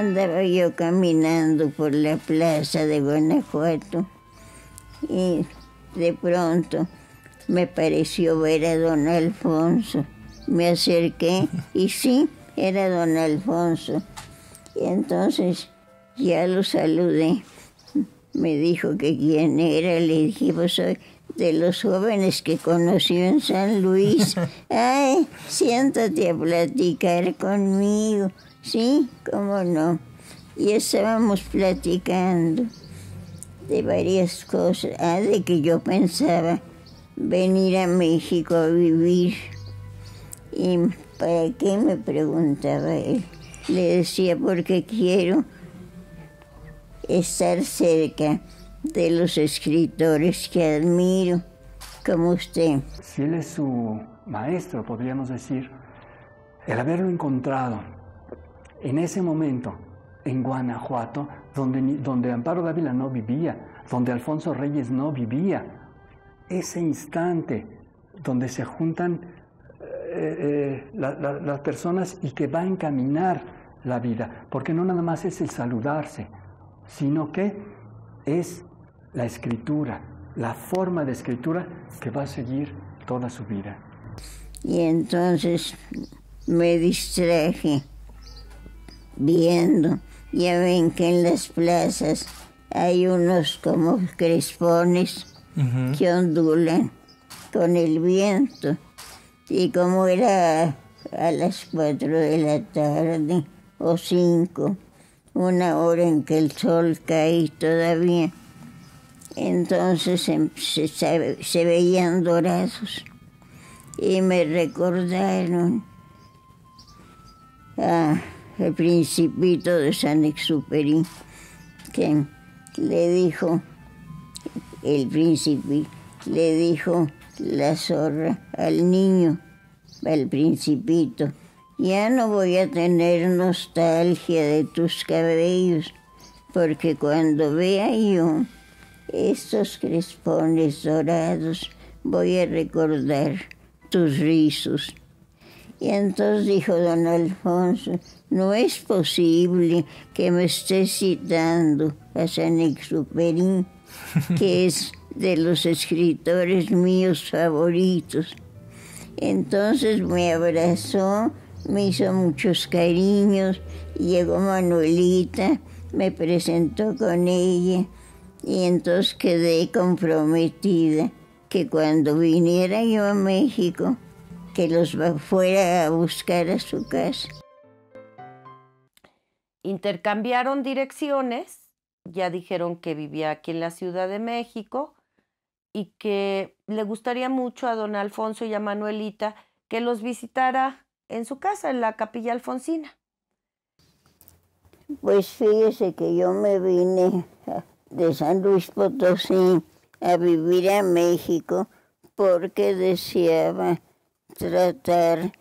andaba yo caminando por la plaza de Guanajuato y de pronto me pareció ver a don Alfonso. Me acerqué y sí, era don Alfonso. Y entonces ya lo saludé. Me dijo que quién era. Le dije, pues soy de los jóvenes que conoció en San Luis. Ay, siéntate a platicar conmigo. Sí, cómo no. Y estábamos platicando de varias cosas. De que yo pensaba venir a México a vivir. ¿Y para qué? Me preguntaba él. Le decía, porque quiero estar cerca de los escritores que admiro, como usted. Si él es su maestro, podríamos decir, el haberlo encontrado en ese momento en Guanajuato, donde Amparo Dávila no vivía, donde Alfonso Reyes no vivía, ese instante donde se juntan las personas y que va a encaminar la vida, porque no nada más es el saludarse, sino que es la escritura, la forma de escritura que va a seguir toda su vida. Y entonces me distraje viendo. Ya ven que en las plazas hay unos como crespones que ondulan con el viento. Y como era a las 4 de la tarde o 5, una hora en que el sol cae todavía, entonces se veían dorados y me recordaron el Principito de Saint-Exupéry, que le dijo, el príncipe, le dijo la zorra al niño, al Principito, ya no voy a tener nostalgia de tus cabellos, porque cuando vea yo estos crespones dorados, voy a recordar tus rizos. Y entonces dijo don Alfonso, no es posible que me estés citando a Saint-Exupéry, que es de los escritores míos favoritos. Entonces me abrazó, me hizo muchos cariños, llegó Manuelita, me presentó con ella y entonces quedé comprometida que cuando viniera yo a México, que los fuera a buscar a su casa. Intercambiaron direcciones, ya dijeron que vivía aquí en la Ciudad de México y que le gustaría mucho a don Alfonso y a Manuelita que los visitara en su casa, en la Capilla Alfonsina. Pues fíjese que yo me vine de San Luis Potosí a vivir a México porque deseaba tratar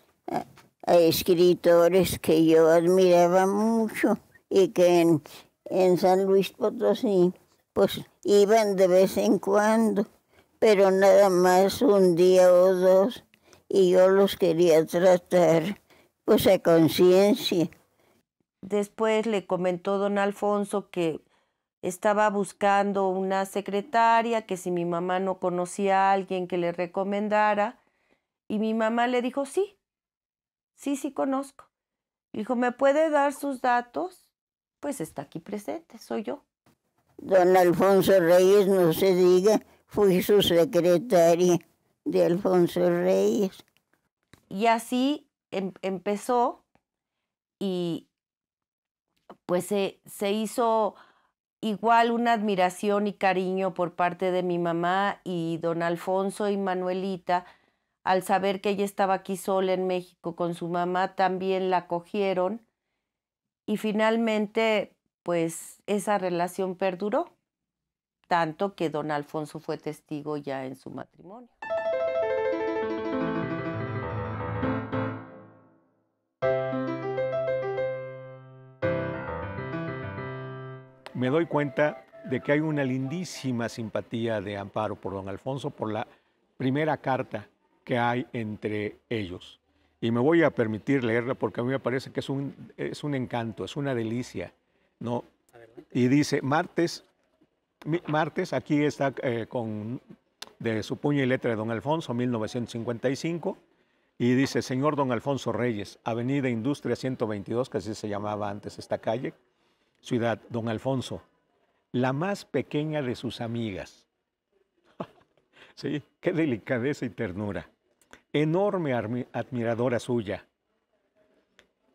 a escritores que yo admiraba mucho y que en San Luis Potosí pues iban de vez en cuando, pero nada más un día o dos, y yo los quería tratar pues a conciencia. Después le comentó don Alfonso que estaba buscando una secretaria, que si mi mamá no conocía a alguien que le recomendara, y mi mamá le dijo, sí conozco. Dijo, ¿me puede dar sus datos? Pues está aquí presente, soy yo. Don Alfonso Reyes, no se diga, fui su secretaria de Alfonso Reyes. Y así empezó y pues se hizo igual una admiración y cariño por parte de mi mamá y don Alfonso y Manuelita. Al saber que ella estaba aquí sola en México con su mamá, también la acogieron y finalmente pues esa relación perduró, tanto que don Alfonso fue testigo ya en su matrimonio. Me doy cuenta de que hay una lindísima simpatía de Amparo por don Alfonso, por la primera carta que hay entre ellos. y me voy a permitir leerla porque a mí me parece que es un encanto, es una delicia, ¿no? Y dice, martes, aquí está de su puño y letra de don Alfonso, 1955, y dice, señor don Alfonso Reyes, Avenida Industria 122, que así se llamaba antes esta calle, Ciudad, don Alfonso, la más pequeña de sus amigas. Sí, qué delicadeza y ternura. Enorme admiradora suya,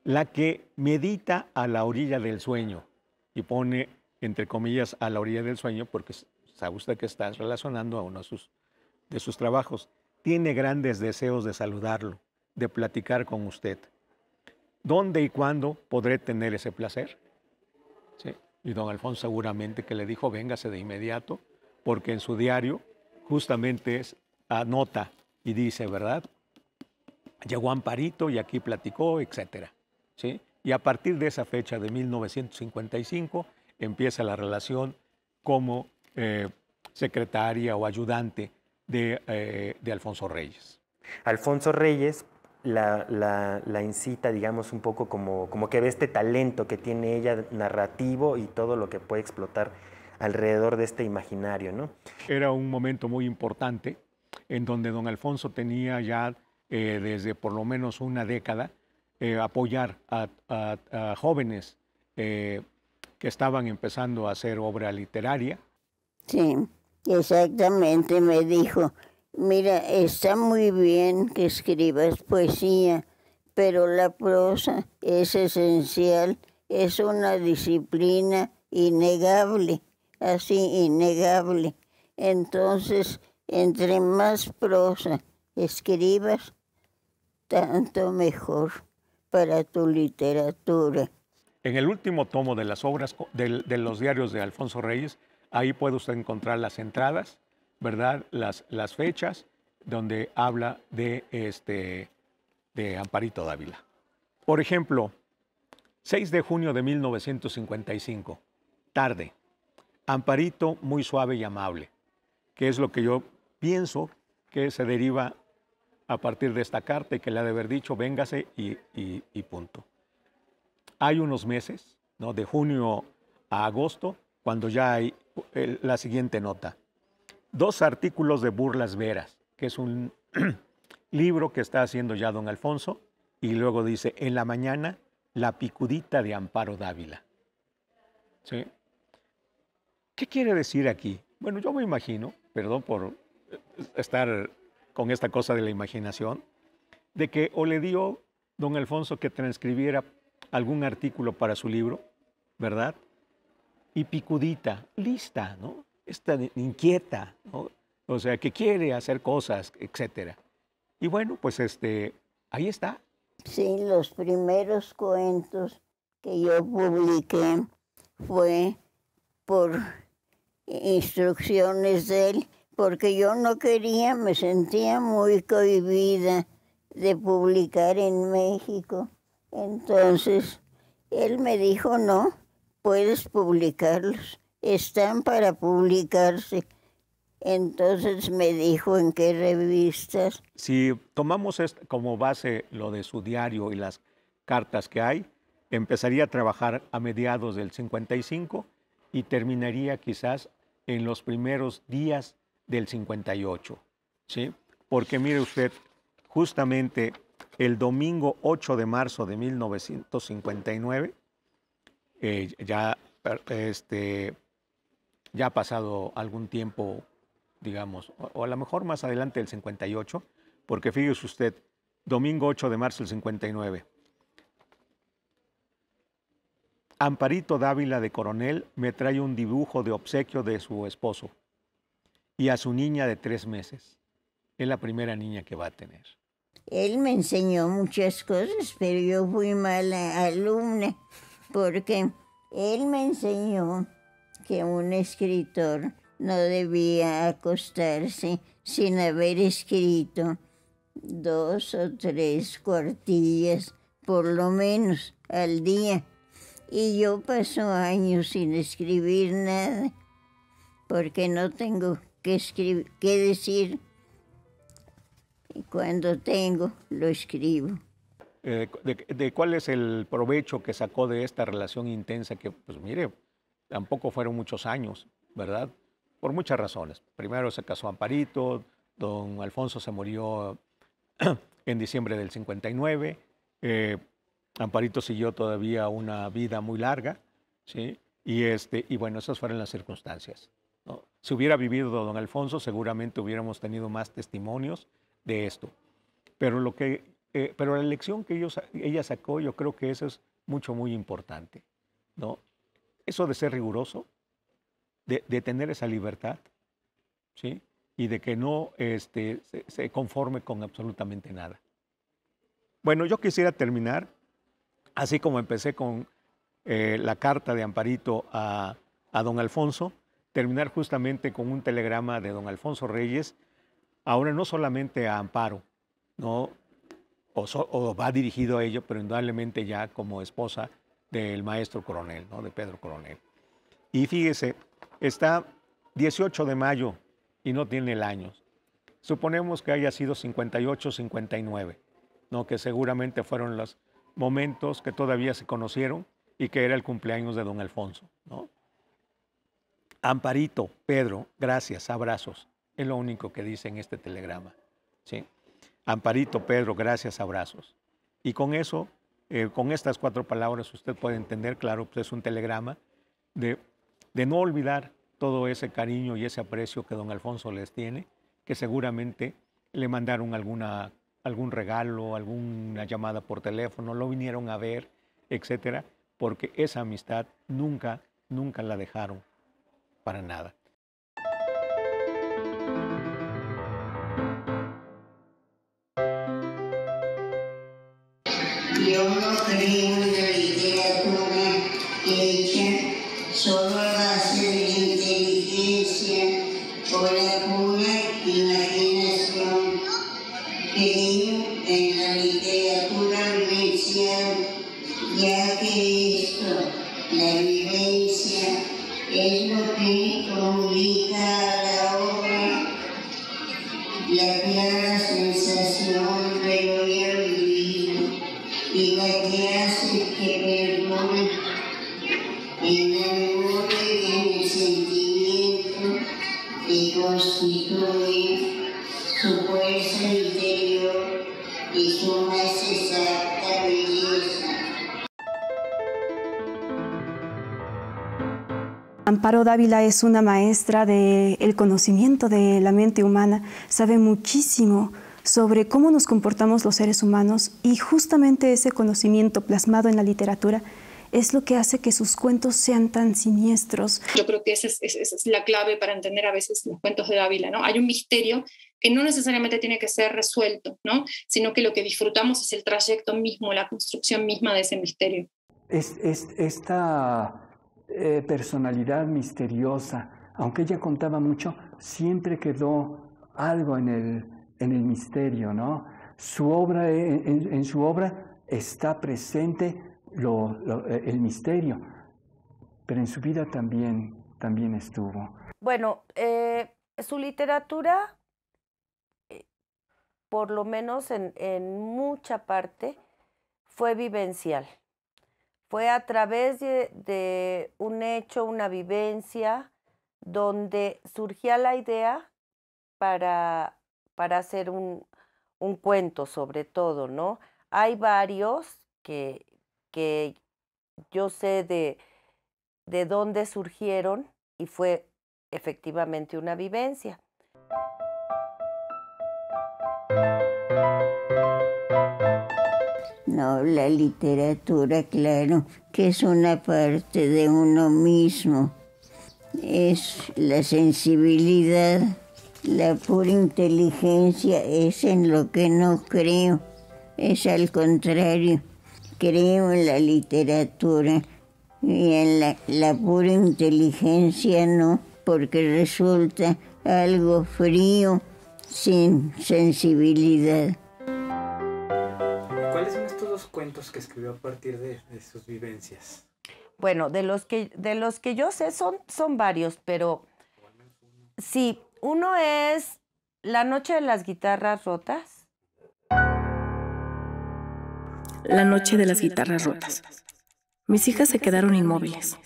la que medita a la orilla del sueño, y pone entre comillas a la orilla del sueño porque sabe usted que está relacionando a uno de sus trabajos. Tiene grandes deseos de saludarlo, de platicar con usted. ¿Dónde y cuándo podré tener ese placer? ¿Sí? Y don Alfonso seguramente que le dijo, véngase de inmediato, porque en su diario justamente anota y dice, ¿verdad? Llegó Amparito y aquí platicó, etcétera. ¿Sí? Y a partir de esa fecha de 1955 empieza la relación como secretaria o ayudante de Alfonso Reyes. Alfonso Reyes la incita, digamos, un poco como que ve este talento que tiene ella narrativo y todo lo que puede explotar alrededor de este imaginario, ¿no? Era un momento muy importante en donde don Alfonso tenía ya desde por lo menos una década apoyar a jóvenes que estaban empezando a hacer obra literaria. Sí, exactamente, me dijo, mira, está muy bien que escribas poesía, pero la prosa es esencial, es una disciplina innegable, así innegable. Entonces, entre más prosa escribas, tanto mejor para tu literatura. En el último tomo de las obras de los diarios de Alfonso Reyes, ahí puede usted encontrar las entradas, ¿verdad? Las fechas donde habla de Amparito Dávila. Por ejemplo, 6 de junio de 1955, tarde, Amparito muy suave y amable, que es lo que yo pienso que se deriva a partir de esta carta y que le ha de haber dicho, véngase y punto. Hay unos meses, ¿no? De junio a agosto, cuando ya hay la siguiente nota. 2 artículos de burlas veras, que es un libro que está haciendo ya don Alfonso, y luego dice, en la mañana, la picudita de Amparo Dávila. ¿Sí? ¿Qué quiere decir aquí? Bueno, yo me imagino, perdón por estar con esta cosa de la imaginación, de que o le dio don Alfonso que transcribiera algún artículo para su libro, ¿verdad? Y picudita, lista, ¿no? Está inquieta, ¿no? O sea, que quiere hacer cosas, etcétera. Y bueno, pues ahí está. Sí, los primeros cuentos que yo publiqué fue por instrucciones de él, porque yo no quería, me sentía muy cohibida de publicar en México. Entonces, él me dijo, no, puedes publicarlos, están para publicarse. Entonces me dijo en qué revistas. Si tomamos como base lo de su diario y las cartas que hay, empezaría a trabajar a mediados del 55 y terminaría quizás en los primeros días del 58, ¿sí? Porque mire usted, justamente el domingo 8 de marzo de 1959, ya ha pasado algún tiempo, digamos, o a lo mejor más adelante del 58, porque fíjese usted, domingo 8 de marzo del 59, Amparito Dávila de Coronel me trae un dibujo de obsequio de su esposo y a su niña de 3 meses. Es la primera niña que va a tener. Él me enseñó muchas cosas, pero yo fui mala alumna, porque él me enseñó que un escritor no debía acostarse sin haber escrito 2 o 3 cuartillas, por lo menos, al día. Y yo paso años sin escribir nada, porque no tengo que decir. Y cuando tengo, lo escribo. de cuál es el provecho que sacó de esta relación intensa que, pues mire, tampoco fueron muchos años, ¿verdad? Por muchas razones. Primero se casó Amparito, don Alfonso se murió en diciembre del 59, Amparito siguió todavía una vida muy larga, ¿sí? Y bueno, esas fueron las circunstancias, ¿no? Si hubiera vivido don Alfonso, seguramente hubiéramos tenido más testimonios de esto. Pero, pero la lección que ella sacó, yo creo que eso es muy importante, ¿no? Eso de ser riguroso, de tener esa libertad, ¿sí? Y de que no se conforme con absolutamente nada. Bueno, yo quisiera terminar, así como empecé con la carta de Amparito a don Alfonso, terminar justamente con un telegrama de don Alfonso Reyes, ahora no solamente a Amparo, ¿no? O va dirigido a ello, pero indudablemente ya como esposa del maestro Coronel, ¿no? De Pedro Coronel. Y fíjese, está 18 de mayo y no tiene el año. Suponemos que haya sido 58, 59, ¿no? Que seguramente fueron los momentos que todavía se conocieron y que era el cumpleaños de don Alfonso, ¿no? Amparito, Pedro, gracias, abrazos. Es lo único que dice en este telegrama, ¿sí? Amparito, Pedro, gracias, abrazos. Y con eso, con estas 4 palabras, usted puede entender, claro, pues es un telegrama de no olvidar todo ese cariño y ese aprecio que don Alfonso les tiene, que seguramente le mandaron algún regalo, alguna llamada por teléfono, lo vinieron a ver, etcétera, porque esa amistad nunca la dejaron para nada. Yo no creo en la literatura hecha solo a base de la inteligencia o la pura imaginación. Creo en la literatura vivencial, ya que esto, la vivencia, es lo que comunica a la obra la clara sensación de lo ya vivido y la que hace que perdure en la memoria y en el sentimiento que constituye su fuerza interior y su más exacta belleza. Amparo Dávila es una maestra del conocimiento de la mente humana, sabe muchísimo sobre cómo nos comportamos los seres humanos y justamente ese conocimiento plasmado en la literatura es lo que hace que sus cuentos sean tan siniestros. Yo creo que esa es la clave para entender a veces los cuentos de Dávila, ¿no? Hay un misterio que no necesariamente tiene que ser resuelto, ¿no? Sino que lo que disfrutamos es el trayecto mismo, la construcción misma de ese misterio. Esta personalidad misteriosa, aunque ella contaba mucho, siempre quedó algo en el misterio, ¿no? Su obra, en su obra está presente el misterio, pero en su vida también estuvo. Bueno, su literatura, por lo menos en mucha parte, fue vivencial. Fue a través de un hecho, una vivencia, donde surgía la idea para hacer un cuento, sobre todo, ¿no? Hay varios que yo sé de dónde surgieron y fue efectivamente una vivencia. No, la literatura, claro, que es una parte de uno mismo. Es la sensibilidad, la pura inteligencia, es en lo que no creo. Es al contrario, creo en la literatura y en la pura inteligencia no, porque resulta algo frío, sin sensibilidad. ¿Cuáles son estos 2 cuentos que escribió a partir de sus vivencias? Bueno, de los que yo sé son varios, pero sí, uno es La noche de las guitarras rotas. la noche de las guitarras rotas. Mis hijas se quedaron inmóviles,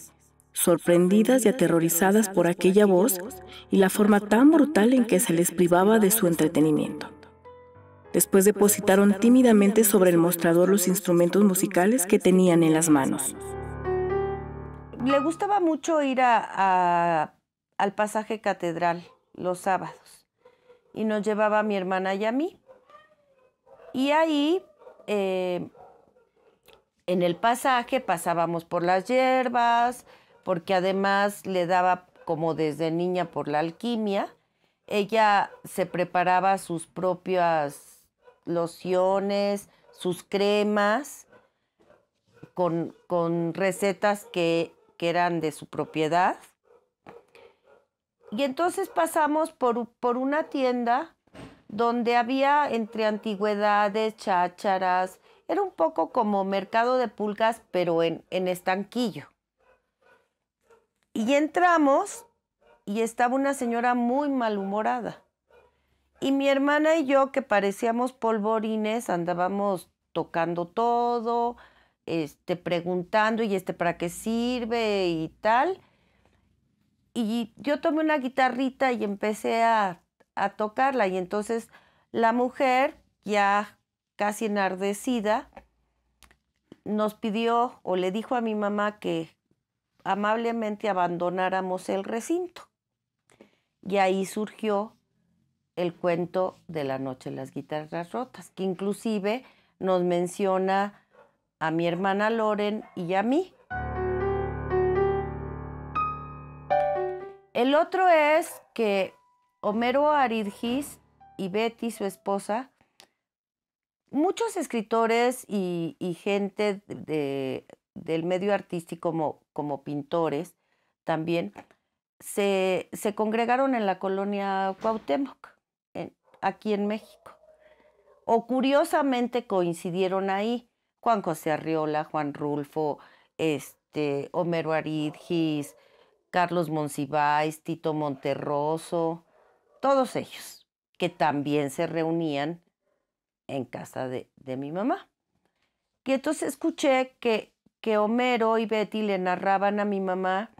sorprendidas y aterrorizadas por aquella voz y la forma tan brutal en que se les privaba de su entretenimiento. Después depositaron tímidamente sobre el mostrador los instrumentos musicales que tenían en las manos. Le gustaba mucho ir al pasaje catedral los sábados y nos llevaba a mi hermana y a mí. Y ahí, en el pasaje, pasábamos por las hierbas, porque además le daba como desde niña por la alquimia. Ella se preparaba sus propias lociones, sus cremas, con recetas que eran de su propiedad. Y entonces pasamos por una tienda donde había entre antigüedades, chácharas. Era un poco como mercado de pulgas, pero en estanquillo. Y entramos y estaba una señora muy malhumorada. Y mi hermana y yo, que parecíamos polvorines, andábamos tocando todo, preguntando, y ¿para qué sirve? Y tal. Y yo tomé una guitarrita y empecé a tocarla. Y entonces la mujer, ya casi enardecida, nos pidió o le dijo a mi mamá que amablemente abandonáramos el recinto. Y ahí surgió el cuento de la noche de las guitarras rotas, que inclusive nos menciona a mi hermana Loren y a mí. El otro es que Homero Aridgis y Betty, su esposa, muchos escritores y gente del medio artístico como pintores también se congregaron en la colonia Cuauhtémoc, aquí en México. O curiosamente coincidieron ahí Juan José Arriola, Juan Rulfo, Homero Aridgis, Carlos Monsiváis, Tito Monterroso, todos ellos, que también se reunían en casa de mi mamá. Y entonces escuché que Homero y Betty le narraban a mi mamá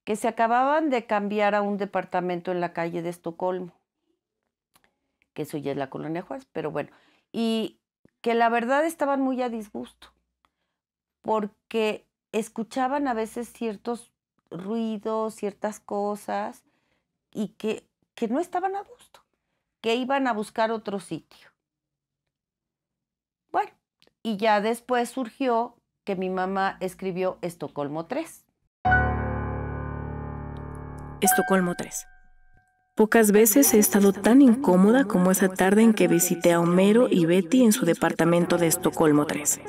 que se acababan de cambiar a un departamento en la calle de Estocolmo, que eso ya es la colonia Juárez, pero bueno, y que la verdad estaban muy a disgusto, porque escuchaban a veces ciertos ruidos, ciertas cosas, y que no estaban a gusto, que iban a buscar otro sitio. Bueno, y ya después surgió que mi mamá escribió Estocolmo 3. Estocolmo 3. Pocas veces he estado tan incómoda como esa tarde en que visité a Homero y Betty en su departamento de Estocolmo 3.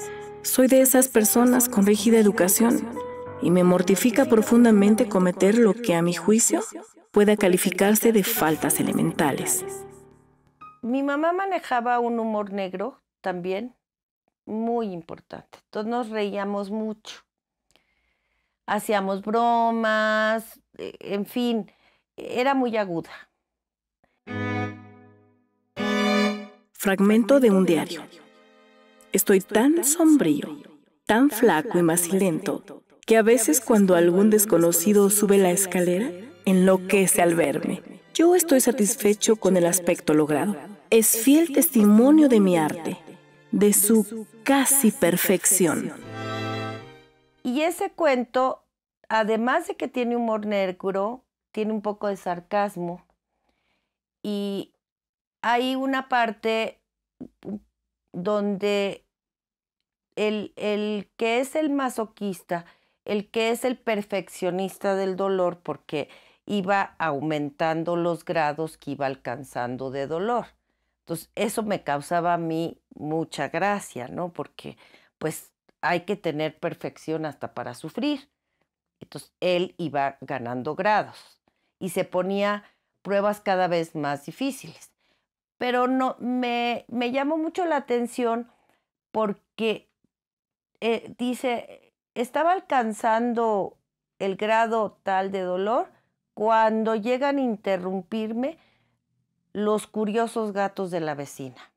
Soy de esas personas con rígida educación y me mortifica profundamente cometer lo que, a mi juicio, pueda calificarse de faltas elementales. Mi mamá manejaba un humor negro también muy importante. Todos nos reíamos mucho. Hacíamos bromas, en fin, era muy aguda. Fragmento de un diario. Estoy tan sombrío, tan flaco y macilento, que a veces cuando algún desconocido sube la escalera, enloquece al verme. Yo estoy satisfecho con el aspecto logrado. Es fiel testimonio de mi arte, de su casi perfección. Y ese cuento, además de que tiene humor negro, tiene un poco de sarcasmo. Y hay una parte donde el que es el masoquista, el que es el perfeccionista del dolor, porque iba aumentando los grados que iba alcanzando de dolor. Entonces, eso me causaba a mí mucha gracia, ¿no? Porque, pues, hay que tener perfección hasta para sufrir. Entonces, él iba ganando grados y se ponía pruebas cada vez más difíciles. Pero no, me llamó mucho la atención porque dice, estaba alcanzando el grado tal de dolor cuando llegan a interrumpirme los curiosos gatos de la vecina.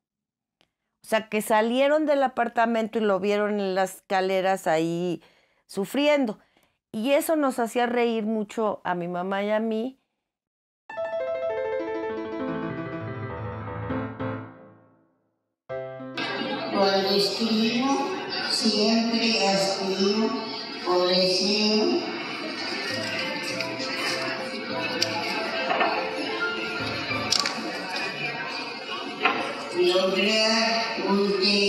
O sea, que salieron del apartamento y lo vieron en las escaleras ahí sufriendo. Y eso nos hacía reír mucho a mi mamá y a mí. Cuando escribo, siempre aspiro o deseo lograr un texto